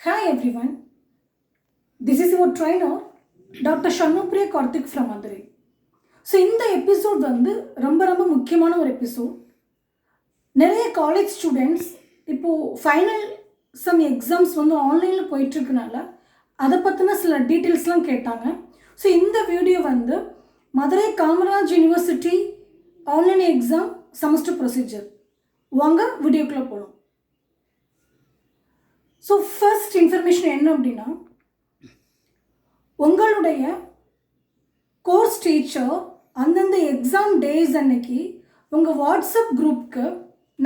Hi everyone, this is your trainer Dr. Shanupriya Karthik from Madurai. So இந்த episode வந்து ரொம்ப முக்கியமான ஒரு எபிசோட். நிறைய காலேஜ் ஸ்டூடெண்ட்ஸ் இப்போது ஃபைனல் எக்ஸாம்ஸ் வந்து ஆன்லைனில் போயிட்டுருக்கனால அதை பற்றின சில டீட்டெயில்ஸ்லாம் கேட்டாங்க. ஸோ இந்த வீடியோ வந்து Madurai Kamaraj university online exam semester procedure. வாங்க வீடியோக்குள்ளே போகலாம். ஸோ ஃபர்ஸ்ட் இன்ஃபர்மேஷன் என்ன அப்படின்னா, உங்களுடைய கோர்ஸ் டீச்சர் அந்தந்த எக்ஸாம் டேஸ் அன்னைக்கு உங்கள் வாட்ஸ்அப் குரூப்புக்கு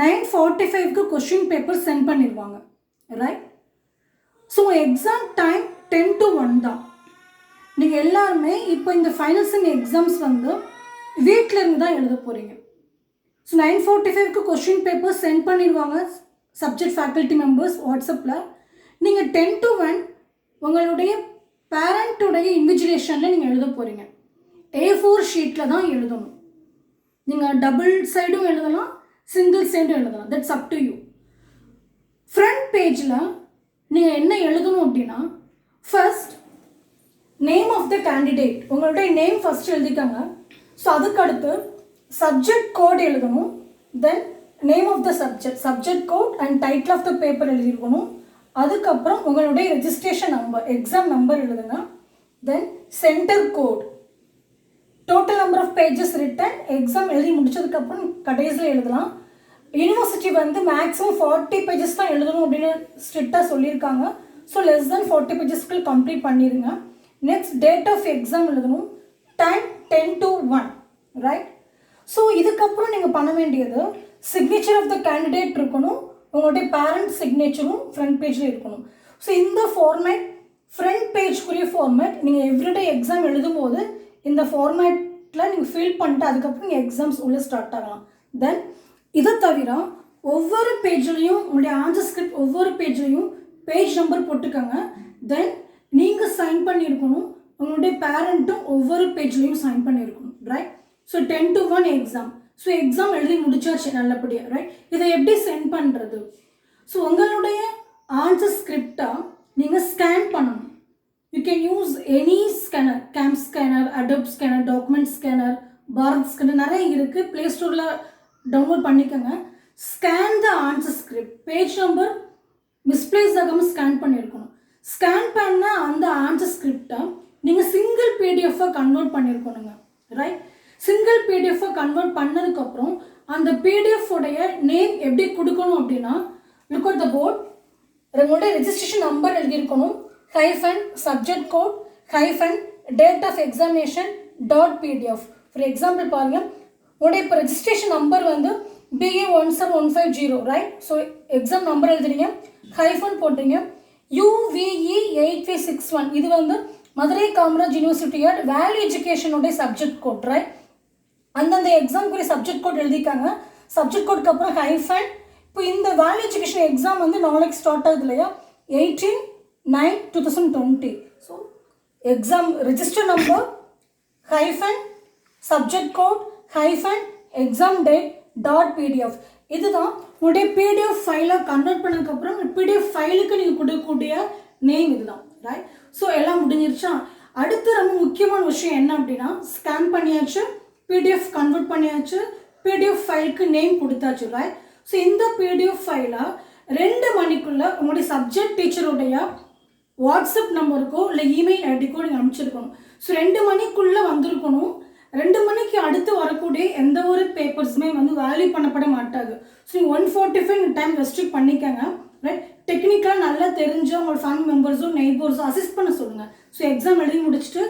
9:45க்கு கொஷின் பேப்பர் சென்ட் பண்ணிடுவாங்க, right? So exam time 10 to 1 தான். நீங்கள் எல்லாருமே இப்போ இந்த ஃபைனல் செம் எக்ஸாம்ஸ் வந்து வீட்டில் இருந்து தான் எழுத போகிறீங்க. ஸோ 9:45க்கு கொஷின் பேப்பர் சென்ட் பண்ணிடுவாங்க சப்ஜெக்ட் ஃபேக்கல்ட்டி மெம்பர்ஸ் வாட்ஸ்அப்பில். நீங்கள் 10 to 1 உங்களுடைய பேரண்ட்டுடைய இன்விஜிலேஷனில் நீங்கள் எழுத போகிறீங்க. A4 ஷீட்டில் தான் எழுதணும். நீங்கள் டபுள் சைடும் எழுதலாம், சிங்கிள் சைடும் எழுதலாம், that's up to you. Front பேஜில் நீங்கள் என்ன எழுதணும் அப்படின்னா, first name of the candidate, உங்களுடைய நேம் ஃபஸ்ட் எழுதிக்கோங்க. ஸோ அதுக்கடுத்து சப்ஜெக்ட் கோட் எழுதணும். Then name of the subject code and title of the paper எழுதிருக்கணும். அதுக்கப்புறம் உங்களுடைய ரெஜிஸ்ட்ரேஷன் நம்பர், எக்ஸாம் நம்பர் எழுதுங்க. Then centre code, total number of pages written, exam எழுதி முடிச்சதுக்கப்புறம் கடைசியில் எழுதலாம். யூனிவர்சிட்டி வந்து மேக்ஸிமம் 40 பேஜஸ் தான் எழுதணும் அப்படின்னு ஸ்ட்ரிக்டாக சொல்லியிருக்காங்க. ஸோ லெஸ் தென் 40 பேஜஸ்க்கு கம்ப்ளீட் பண்ணிடுங்க. நெக்ஸ்ட் டேட் ஆஃப் எக்ஸாம் எழுதணும், டைம் 10 to 1, ரைட்? ஸோ இதுக்கப்புறம் நீங்கள் பண்ண வேண்டியது சிக்னேச்சர் ஆஃப் த கேண்டிடேட் இருக்கணும், உங்களுடைய பேரண்ட் சிக்னேச்சரும் ஃப்ரண்ட் பேஜில் இருக்கணும். ஸோ இந்த ஃபார்மேட் ஃப்ரண்ட் பேஜ்க்குரிய ஃபார்மேட் நீங்கள் எவ்ரிடே எக்ஸாம் எழுதும்போது இந்த ஃபார்மேட்டில் நீங்கள் ஃபில் பண்ணிட்டு அதுக்கப்புறம் நீங்கள் எக்ஸாம்ஸ் உள்ளே ஸ்டார்ட் ஆகலாம். தென் இதை தவிர ஒவ்வொரு பேஜ்லேயும் உங்களுடைய ஆன்சர் ஸ்கிரிப்ட் ஒவ்வொரு பேஜ்லேயும் பேஜ் நம்பர் போட்டுக்கோங்க. தென் நீங்கள் சைன் பண்ணியிருக்கணும், உங்களுடைய பேரண்ட்டும் ஒவ்வொரு பேஜ்லேயும் சைன் பண்ணியிருக்கணும், right? So 10 to 1 exam. So exam எழுதி முடிச்சாச்சு நல்லபடியாக, ரைட்? இதை எப்படி சென்ட் பண்ணுறது? ஸோ உங்களுடைய ஆன்சர் ஸ்கிரிப்டாக நீங்கள் ஸ்கேன் பண்ணணும். You can use any scanner, CamScanner, Adobe scanner, document scanner, Bharat scanner, நிறைய இருக்குது. ப்ளே ஸ்டோரில் டவுன்லோட் பண்ணிக்கோங்க. Scan the answer script, page number misplace ஆகாமல் ஸ்கேன் பண்ணியிருக்கணும். ஸ்கேன் பண்ண அந்த ஆன்சர் ஸ்கிரிப்டை நீங்கள் சிங்கிள் பிடிஎஃபாக கன்வெர்ட் பண்ணியிருக்கணுங்க, ரைட்? சிங்கிள் பிடிஎஃபாக கன்வெர்ட் பண்ணதுக்கப்புறம் அந்த பிடிஎஃப் உடைய நேம் எப்படி கொடுக்கணும் அப்படின்னா, லுக் அட் த போர்ட், உங்களுடைய ரெஜிஸ்ட்ரேஷன் நம்பர் எழுதியிருக்கணும், hyphen subject code hyphen date of examination dot PDF. For example பாருங்கள், உங்களுடைய இப்போ ரெஜிஸ்ட்ரேஷன் நம்பர் வந்து BA17150, right? So exam number எழுதுறீங்க, ஹைஃபன் போட்டுறீங்க. UVE8561, இது வந்து மதுரை காமராஜ் யூனிவர்சிட்டியோட வேல்யூ எஜுகேஷனுடைய சப்ஜெக்ட் கோட், ரைட்? அந்தந்த எக்ஸாம்க்குரிய சப்ஜெக்ட் கோட் எழுதிக்காங்க. சப்ஜெக்ட் கோட்க்கு அப்புறம் ஹைஃபன். இப்போ இந்த வேல்யூ எஜுகேஷன் எக்ஸாம் வந்து நாளைக்கு ஸ்டார்ட் ஆகுது இல்லையா, 18/9/2020. So exam register number hyphen subject code hyphen exam date dot PDF. இதுதான் உங்களுடைய பிடிஎஃப் ஃபைலை கன்வெர்ட் பண்ணதுக்கப்புறம் பிடிஎஃப் ஃபைலுக்கு நீங்கள் கொடுக்கக்கூடிய நேம் இதுதான், ரைட்? ஸோ எல்லாம் முடிஞ்சிருச்சா? அடுத்து ரொம்ப முக்கியமான விஷயம் என்ன அப்படின்னா, ஸ்கேன் பண்ணியாச்சு, பிடிஎஃப் கன்வெர்ட் பண்ணியாச்சு, பிடிஎஃப் ஃபைலுக்கு நேம் கொடுத்தாச்சு, ரைட்? ஸோ இந்த பிடிஎஃப் ஃபைலை 2 மணிக்குள்ளே உங்களுடைய சப்ஜெக்ட் டீச்சருடைய வாட்ஸ்அப் நம்பருக்கோ இல்லை இமெயில் ஐடிக்கோ நீங்கள் அனுப்பிச்சிருக்கணும். ஸோ 2 மணிக்குள்ளே வந்திருக்கணும். 2 மணிக்கு அடுத்து வரக்கூடிய எந்த ஒரு பேப்பர்ஸுமே வந்து வேல்யூ பண்ணப்பட மாட்டாது. ஸோ 1:45 டைம் ரெஸ்ட்ரிக்ட் பண்ணிக்கோங்க, ரைட்? டெக்னிக்கலாக நல்லா தெரிஞ்ச உங்களோட ஃபேமிலி மெம்பர்ஸும் நெய்பர்ஸும் அசிஸ்ட் பண்ண சொல்லுங்கள். ஸோ எக்ஸாம் எழுதி முடிச்சுட்டு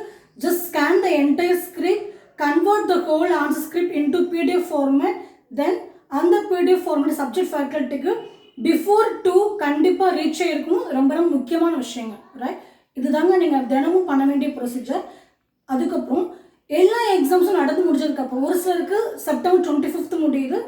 just scan the entire script, convert the whole answer script into PDF format. Then அந்த பிடிஎஃப் ஃபார்மேட் சப்ஜெக்ட் ஃபேக்கல்ட்டிக்கு பிஃபோர் 2 கண்டிப்பாக ரீச் ஆகிருக்கணும். ரொம்ப முக்கியமான விஷயங்க, ரைட்? இதுதாங்க நீங்கள் தினமும் பண்ண வேண்டிய ப்ரொசீஜர். அதுக்கப்புறம் எல்லா எக்ஸாம்ஸும் நடந்து முடிஞ்சதுக்கப்புறம் ஒரு சிலருக்கு September 25th முடியுது,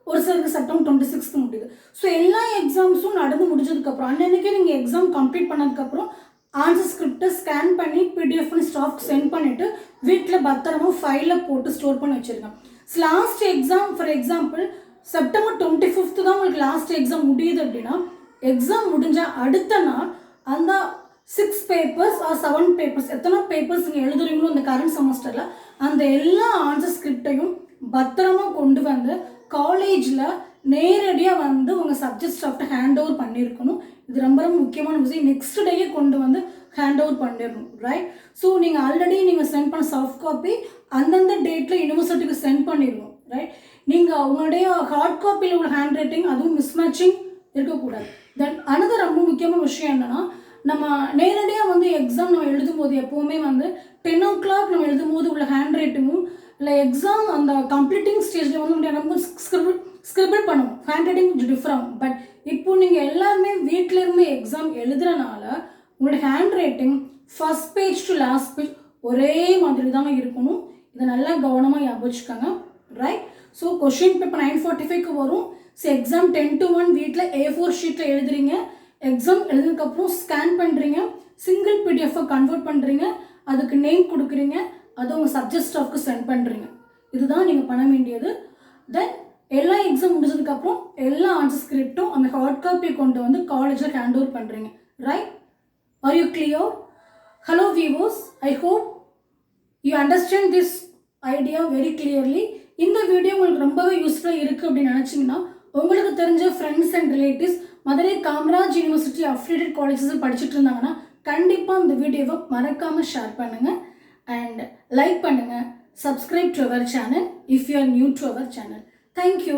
ஒரு சிலருக்கு September 26th முடியுது. ஸோ எல்லா எக்ஸாம்ஸும் நடந்து முடிஞ்சதுக்கப்புறம் அன்னைக்கே நீங்கள் எக்ஸாம் கம்ப்ளீட் பண்ணதுக்கப்புறம் ஆன்சர் ஸ்கிரிப்டை ஸ்கேன் பண்ணி பிடிஎஃப்னு ஸ்டாஃப்க்கு சென்ட் பண்ணிவிட்டு வீட்டில் பத்திரமா ஃபைலில் போட்டு ஸ்டோர் பண்ணி வச்சுருக்கேன். Last exam for example September 25th தான் உங்களுக்கு லாஸ்ட் எக்ஸாம் முடியுது அப்படின்னா, எக்ஸாம் முடிஞ்ச அடுத்த நாள் அந்த 6 papers or 7 papers எத்தனை பேப்பர்ஸ் நீங்கள் எழுதுறீங்களோ இந்த கரண்ட் செமஸ்டரில் அந்த எல்லா ஆன்சர் ஸ்கிரிப்டையும் பத்திரமா கொண்டு வந்து காலேஜில் நேரடியாக வந்து உங்கள் சப்ஜெக்ட் ஸ்டாஃப்ட்ட ஹேண்ட் ஓவர் பண்ணியிருக்கணும். இது ரொம்ப ரொம்ப முக்கியமான விஷயம். நெக்ஸ்ட் டேயே கொண்டு வந்து ஹேண்ட் ஓவர் பண்ணிடணும், ரைட்? ஸோ நீங்கள் ஆல்ரெடி நீங்கள் சென்ட் பண்ண சாஃப்ட் காப்பி அந்தந்த டேட்டில் யூனிவர்சிட்டிக்கு சென்ட் பண்ணிடணும், ரைட்? நீங்கள் உங்களுடைய ஹார்ட் காப்பியில் உள்ள ஹேண்ட் ரைட்டிங் அதுவும் மிஸ்மேட்சிங் இருக்கக்கூடாது. தென் அனதர் ரொம்ப முக்கியமான விஷயம் என்னென்னா, நம்ம நேரடியாக வந்து எக்ஸாம் நம்ம எழுதும்போது எப்போவுமே வந்து 10 o'clock நம்ம எழுதும்போது உள்ள ஹேண்ட் ரைட்டிங்கும் இல்லை எக்ஸாம் அந்த கம்ப்ளீட்டிங் ஸ்டேஜில் வந்து நம்ம ஸ்கிரிபிள் பண்ணுவோம், ஹேண்ட் ரைட்டிங் டிஃப்ரெண்ட். பட் இப்போ நீங்கள் எல்லாருமே வீட்டில் இருந்து எக்ஸாம் எழுதுறனால உங்களுடைய hand writing first page to last page ஒரே மாதிரி தாங்க இருக்கணும். இதை நல்லா கவனமாக ஞாபகம் வச்சுக்கோங்க, ரைட்? ஸோ கொஷின் பேப்பர் 9:45க்கு வரும். ஸோ எக்ஸாம் 10 to 1 வீட்டில் A4 ஷீட்டில் எழுதுறீங்க. எக்ஸாம் எழுதுனதுக்கப்புறம் ஸ்கேன் பண்ணுறீங்க, சிங்கிள் பிடிஎஃப்பை கன்வெர்ட் பண்ணுறீங்க, அதுக்கு நேம் கொடுக்குறீங்க, அதை உங்கள் சப்ஜெக்ட் ஸ்டாஃப்க்கு சென்ட் பண்ணுறீங்க. இதுதான் நீங்கள் பண்ண வேண்டியது. தென் எல்லா எக்ஸாம் முடிஞ்சதுக்கப்புறம் எல்லா ஆன்சர் ஸ்கிரிப்டும் அந்த ஹார்ட் காப்பியை கொண்டு வந்து காலேஜில் ஹேண்ட் ஓவர் பண்ணுறீங்க, right? Are you clear? Hello viewers, I hope you understand this idea very clearly. இந்த வீடியோ உங்களுக்கு ரொம்பவே யூஸ்ஃபுல்லாக இருக்குது அப்படின்னு நினச்சிங்கன்னா உங்களுக்கு தெரிஞ்ச friends and relatives Madurai Kamaraj university affiliated காலேஜஸில் படிச்சுட்டு இருந்தாங்கன்னா கண்டிப்பாக இந்த வீடியோவை மறக்காமல் ஷேர் பண்ணுங்கள் அண்ட் லைக் பண்ணுங்கள். Subscribe to our channel if you are new to our channel. Thank you.